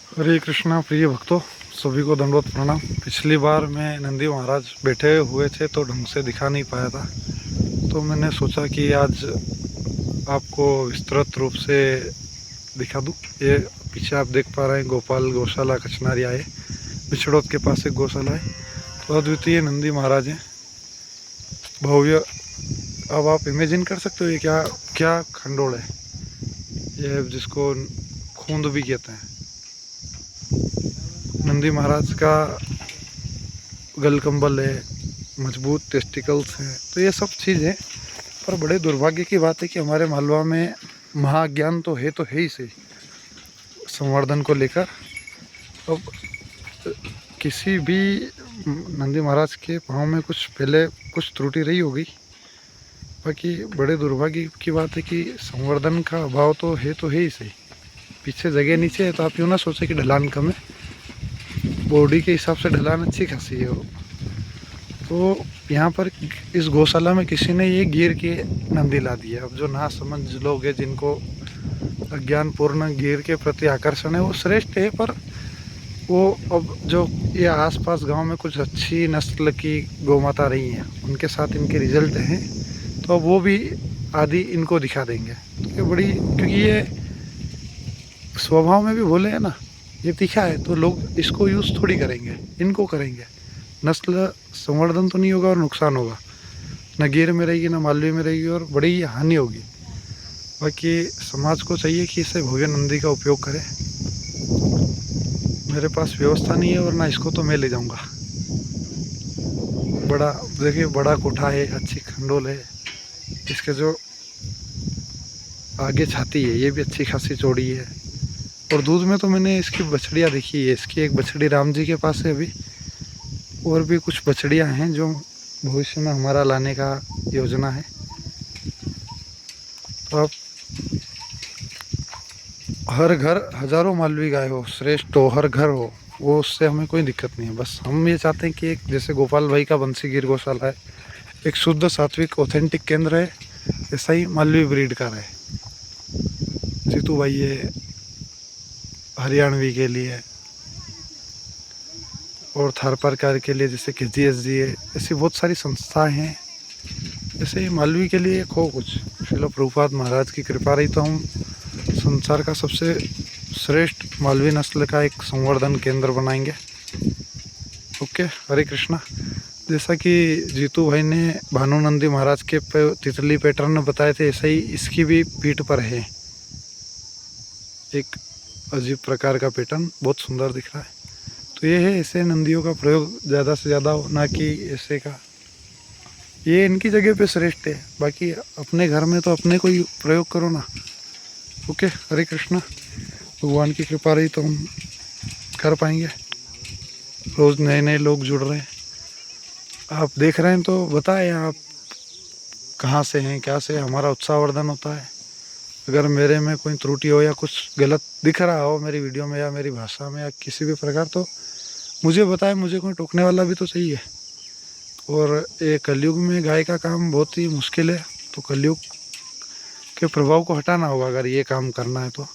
हरे कृष्णा प्रिय भक्तों, सभी को दंडवत प्रणाम। पिछली बार मैं नंदी महाराज बैठे हुए थे तो ढंग से दिखा नहीं पाया था, तो मैंने सोचा कि आज आपको विस्तृत रूप से दिखा दूं। ये पीछे आप देख पा रहे हैं गोपाल गौशाला कचनारिया है, बिछड़ोद के पास एक गौशाला है। तो अद्वितीय नंदी महाराज हैं, भव्य। अब आप इमेजिन कर सकते हो ये क्या क्या खंडोल है, ये जिसको खूंद भी कहते हैं। नंदी महाराज का गलकंबल है, मजबूत टेस्टिकल्स हैं, तो ये सब चीज़ है। पर बड़े दुर्भाग्य की बात है कि हमारे मालवा में महाज्ञान तो है ही सही संवर्धन को लेकर। अब किसी भी नंदी महाराज के पाँव में कुछ पहले कुछ त्रुटि रही होगी, बाकी बड़े दुर्भाग्य की बात है कि संवर्धन का अभाव तो है ही सही। पीछे जगह नीचे है तो आप यूँ ना सोचे कि ढलान कम है, बॉडी के हिसाब से ढलान अच्छी खासी है वो। तो यहाँ पर इस गौशाला में किसी ने ये गिर के नंदी ला दिया। अब जो ना समझ लोग हैं, जिनको अज्ञानपूर्ण गिर के प्रति आकर्षण है, वो श्रेष्ठ है। पर वो अब जो ये आसपास गांव में कुछ अच्छी नस्ल की गौ माता रही हैं, उनके साथ इनके रिजल्ट हैं, तो अब वो भी आदि इनको दिखा देंगे। तो ये बड़ी, क्योंकि ये स्वभाव में भी भोले हैं ना, ये दिखा है तो लोग इसको यूज़ थोड़ी करेंगे, इनको करेंगे। नस्ल संवर्धन तो नहीं होगा और नुकसान होगा, न गिर में रहेगी न मालवी में रहेगी, और बड़ी हानि होगी। बाकी समाज को चाहिए कि इसे भव्य नंदी का उपयोग करें। मेरे पास व्यवस्था नहीं है, और ना इसको तो मैं ले जाऊंगा। बड़ा देखिए, बड़ा कोठा है, अच्छी खंडोल है। इसके जो आगे छाती है ये भी अच्छी खासी चौड़ी है। और दूध में तो मैंने इसकी बछड़ियाँ देखी है। इसकी एक बछड़ी राम जी के पास है अभी, और भी कुछ बछड़ियाँ हैं जो भविष्य में हमारा लाने का योजना है। तो आप हर घर हजारों मालवी गाय हो, श्रेष्ठ हो, हर घर हो, वो उससे हमें कोई दिक्कत नहीं है। बस हम ये चाहते हैं कि एक जैसे गोपाल भाई का बंसी गिर गौशाला है, एक शुद्ध सात्विक ऑथेंटिक केंद्र है, ऐसा ही मालवी ब्रीड का रहे। जीतू भाई है हरियाणवी के लिए, और थारपारकार के लिए जैसे कि GSG है। ऐसी बहुत सारी संस्थाएं हैं। जैसे ही मालवी के लिए एक हो कुछ, श्रील प्रभुपाद महाराज की कृपा रही तो हम संसार का सबसे श्रेष्ठ मालवी नस्ल का एक संवर्धन केंद्र बनाएंगे। ओके, हरे कृष्णा। जैसा कि जीतू भाई ने भानुनंदी महाराज के तितली पैटर्न में बताए थे, ऐसा ही इसकी भी पीठ पर है एक अजीब प्रकार का पैटर्न, बहुत सुंदर दिख रहा है। तो ये है, ऐसे नंदियों का प्रयोग ज़्यादा से ज़्यादा हो, ना कि ऐसे का। ये इनकी जगह पे श्रेष्ठ है, बाकी अपने घर में तो अपने को ही प्रयोग करो ना। ओके, हरे कृष्णा। भगवान की कृपा रही तो हम कर पाएंगे। रोज़ नए नए लोग जुड़ रहे हैं, आप देख रहे हैं, तो बताएं आप कहाँ से हैं, क्या से। हमारा उत्साहवर्धन होता है। अगर मेरे में कोई त्रुटि हो या कुछ गलत दिख रहा हो मेरी वीडियो में या मेरी भाषा में या किसी भी प्रकार, तो मुझे बताएं। मुझे कोई टोकने वाला भी तो चाहिए। और ये कलयुग में गाय का काम बहुत ही मुश्किल है, तो कलयुग के प्रभाव को हटाना होगा अगर ये काम करना है तो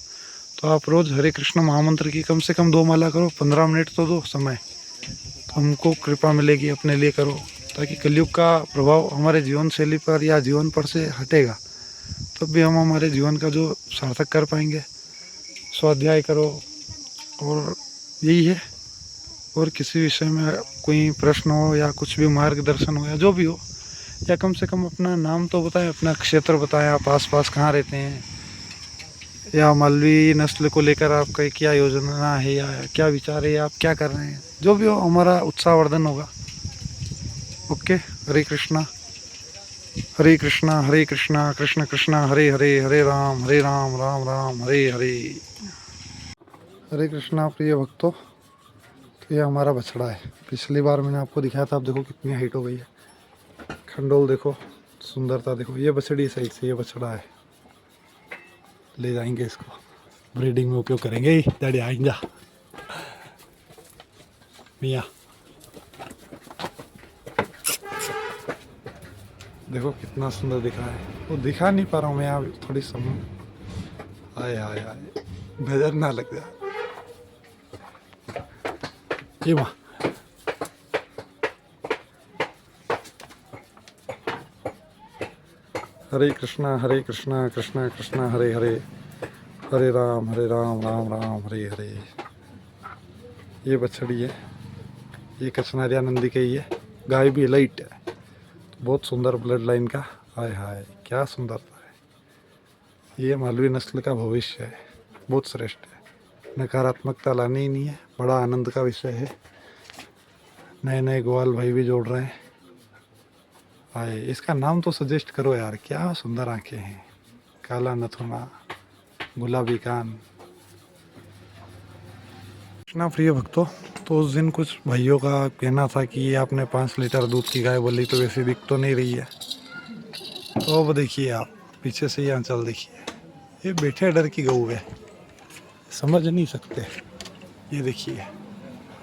आप रोज़ हरे कृष्ण महामंत्र की कम से कम 2 माला करो। 15 मिनट तो दो समय, तो हमको कृपा मिलेगी। अपने लिए करो, ताकि कलयुग का प्रभाव हमारे जीवन शैली पर या जीवन पर से हटेगा, तब भी हम हमारे जीवन का जो सार्थक कर पाएंगे। स्वाध्याय करो, और यही है। और किसी विषय में कोई प्रश्न हो या कुछ भी मार्गदर्शन हो या जो भी हो, या कम से कम अपना नाम तो बताएं, अपना क्षेत्र बताएं, आप आसपास कहाँ रहते हैं, या मालवी नस्ल को लेकर आपका क्या योजना है या क्या विचार है, या आप क्या कर रहे हैं। जो भी हो, हमारा उत्साहवर्धन होगा। ओके, हरे कृष्णा। हरे कृष्णा हरे कृष्णा कृष्ण कृष्णा हरे हरे, हरे राम राम राम हरे हरे। हरे कृष्णा प्रिय भक्तों, तो ये हमारा बछड़ा है। पिछली बार मैंने आपको दिखाया था, आप देखो कितनी हाइट हो गई है। खंडोल देखो, सुंदरता देखो। ये बछड़ी साइड से, ये बछड़ा है। ले जाएंगे इसको, ब्रीडिंग में उपयोग करेंगे। डैडी आएंगे मियाँ, देखो कितना सुंदर दिखा है। वो दिखा नहीं पा रहा हूँ मैं, यहाँ थोड़ी आए आए आए, नजर ना लग जाए। ये माँ हरे कृष्णा कृष्णा कृष्णा हरे हरे, हरे राम राम राम हरे हरे। ये बछड़ी है, ये कचनारिया नंदी का ही है। गाय भी लाइट है, बहुत सुंदर ब्लड लाइन का। हाय हाय क्या सुंदरता है। ये मालवी नस्ल का भविष्य है, बहुत श्रेष्ठ है। नकारात्मकता लानी ही नहीं है, बड़ा आनंद का विषय है। नए नए ग्वाल भाई भी जोड़ रहे हैं। हाय इसका नाम तो सजेस्ट करो यार, क्या सुंदर आंखें हैं, काला नथुना, गुलाबी कान। कृष्णा प्रिय भक्तों, तो उस दिन कुछ भाइयों का कहना था कि ये आपने 5 लीटर दूध की गाय बोली तो वैसे दिख तो नहीं रही है। तो अब देखिए आप पीछे से ये आंचल देखिए, ये बैठे डर की गऊ है, समझ नहीं सकते। ये देखिए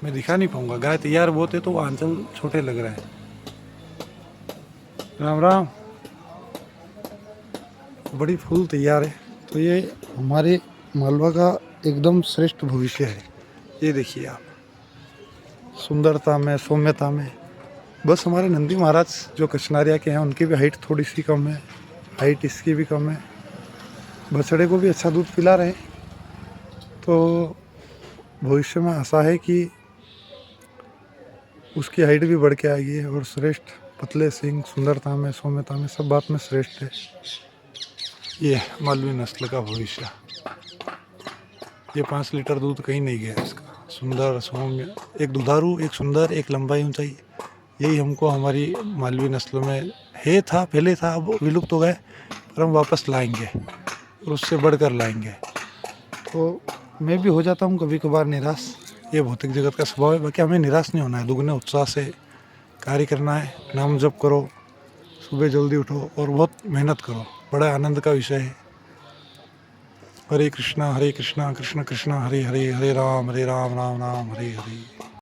मैं दिखा नहीं पाऊंगा, गाय तैयार बहुत है तो वो आंचल छोटे लग रहे हैं। राम राम, बड़ी फूल तैयार है। तो ये हमारे मालवा का एकदम श्रेष्ठ भविष्य है। ये देखिए आप, सुंदरता में, सौम्यता में। बस हमारे नंदी महाराज जो कचनारिया के हैं उनकी भी हाइट थोड़ी सी कम है, हाइट इसकी भी कम है। बछड़े को भी अच्छा दूध पिला रहे हैं, तो भविष्य में आशा है कि उसकी हाइट भी बढ़ के आएगी। और श्रेष्ठ पतले सिंह, सुंदरता में, सौम्यता में, सब बात में श्रेष्ठ है। ये मालवी नस्ल का भविष्य। ये 5 लीटर दूध कहीं नहीं गया इसका। सुंदर सौम्य, एक दुधारू, एक सुंदर, एक लंबाई ऊंचाई, यही हमको हमारी मालवी नस्ल में है। था पहले था, अब विलुप्त हो गए, पर हम वापस लाएंगे और उससे बढ़कर लाएंगे। तो मैं भी हो जाता हूँ कभी कभार निराश, ये भौतिक जगत का स्वभाव है। बाकी हमें निराश नहीं होना है, दुगने उत्साह से कार्य करना है। नाम जप करो, सुबह जल्दी उठो और बहुत मेहनत करो, बड़ा आनंद का विषय है। हरे कृष्णा कृष्ण कृष्ण हरे हरे, हरे राम राम राम हरे हरे।